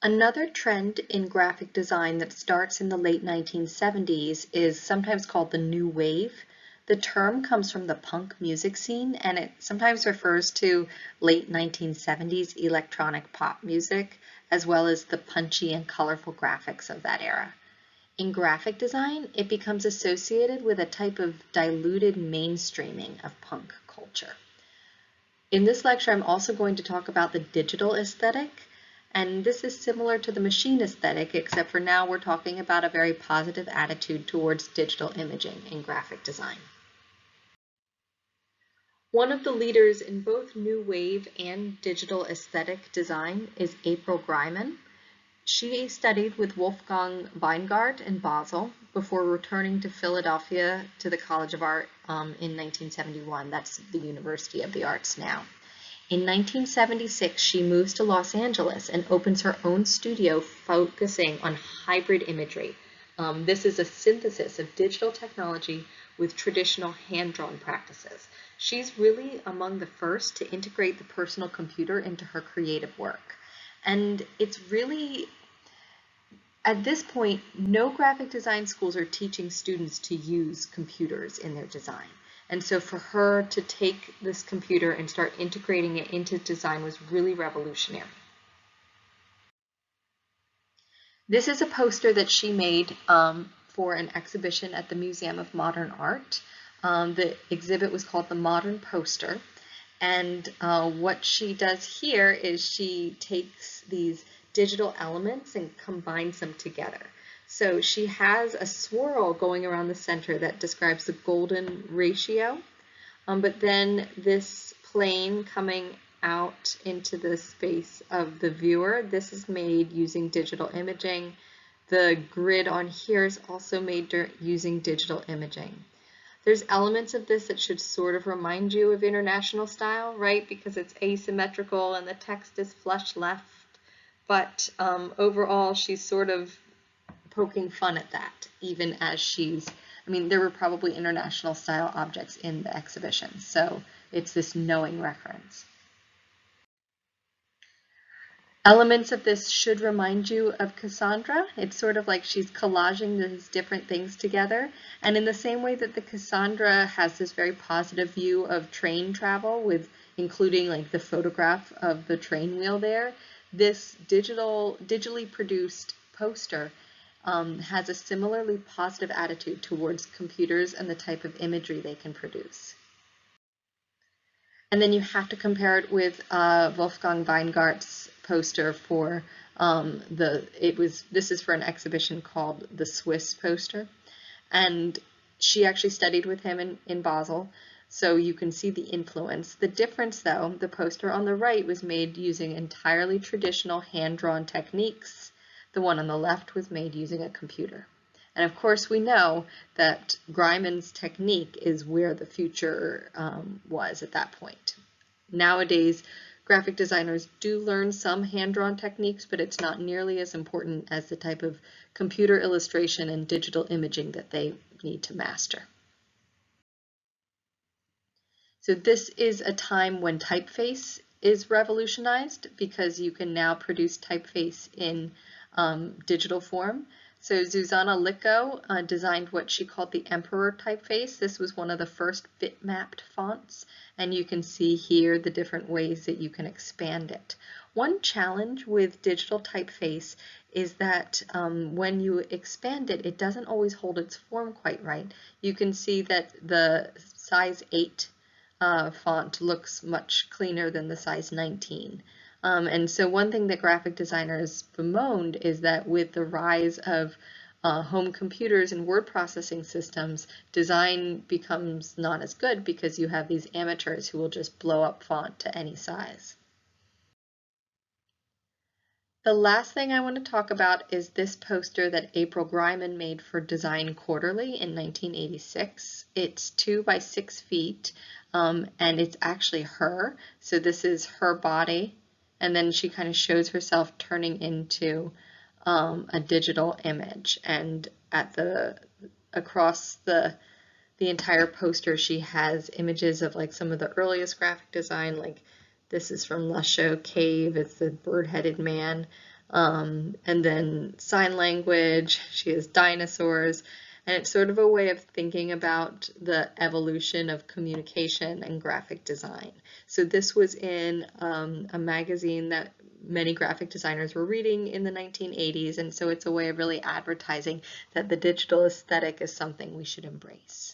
Another trend in graphic design that starts in the late 1970s is sometimes called the New Wave. The term comes from the punk music scene, and it sometimes refers to late 1970s electronic pop music, as well as the punchy and colorful graphics of that era. In graphic design, it becomes associated with a type of diluted mainstreaming of punk culture. In this lecture, I'm also going to talk about the digital aesthetic, and this is similar to the machine aesthetic, except for now we're talking about a very positive attitude towards digital imaging in graphic design. One of the leaders in both New Wave and digital aesthetic design is April Greiman. She studied with Wolfgang Weingart in Basel before returning to Philadelphia to the College of Art in 1971. That's the University of the Arts now. In 1976, she moves to Los Angeles and opens her own studio focusing on hybrid imagery. This is a synthesis of digital technology with traditional hand-drawn practices. She's really among the first to integrate the personal computer into her creative work. And it's really, at this point, no graphic design schools are teaching students to use computers in their design. And so for her to take this computer and start integrating it into design was really revolutionary. This is a poster that she made for an exhibition at the Museum of Modern Art. The exhibit was called The Modern Poster. And what she does here is she takes these digital elements and combines them together. So she has a swirl going around the center that describes the golden ratio, but then this plane coming out into the space of the viewer, this is made using digital imaging. The grid on here is also made using digital imaging. There's elements of this that should sort of remind you of international style, right? Because it's asymmetrical and the text is flush left. But overall, she's sort of poking fun at that, even as there were probably international style objects in the exhibition. So it's this knowing reference. Elements of this should remind you of Cassandra. It's sort of like she's collaging these different things together. And in the same way that the Cassandra has this very positive view of train travel with including like the photograph of the train wheel there, this digitally produced poster has a similarly positive attitude towards computers and the type of imagery they can produce. And then you have to compare it with Wolfgang Weingart's poster for this is for an exhibition called the Swiss poster. And she actually studied with him in Basel, so you can see the influence. The difference though, the poster on the right was made using entirely traditional hand-drawn techniques. The one on the left was made using a computer. And of course we know that Greiman's technique is where the future was at that point. Nowadays, graphic designers do learn some hand-drawn techniques, but it's not nearly as important as the type of computer illustration and digital imaging that they need to master. So this is a time when typeface is revolutionized because you can now produce typeface in digital form. So Zuzanna Licko designed what she called the Emperor typeface. This was one of the first bitmapped fonts, and you can see here the different ways that you can expand it. One challenge with digital typeface is that when you expand it, it doesn't always hold its form quite right. You can see that the size 8 font looks much cleaner than the size 19. And so one thing that graphic designers bemoaned is that with the rise of home computers and word processing systems, design becomes not as good because you have these amateurs who will just blow up font to any size. The last thing I want to talk about is this poster that April Greiman made for Design Quarterly in 1986. It's 2 by 6 feet, and it's actually her. So this is her body. And then she kind of shows herself turning into a digital image. And across the entire poster, she has images of like some of the earliest graphic design. Like this is from Lusho Cave. It's the bird-headed man. and then sign language. She has dinosaurs. And it's sort of a way of thinking about the evolution of communication and graphic design. So this was in a magazine that many graphic designers were reading in the 1980s, and so it's a way of really advertising that the digital aesthetic is something we should embrace.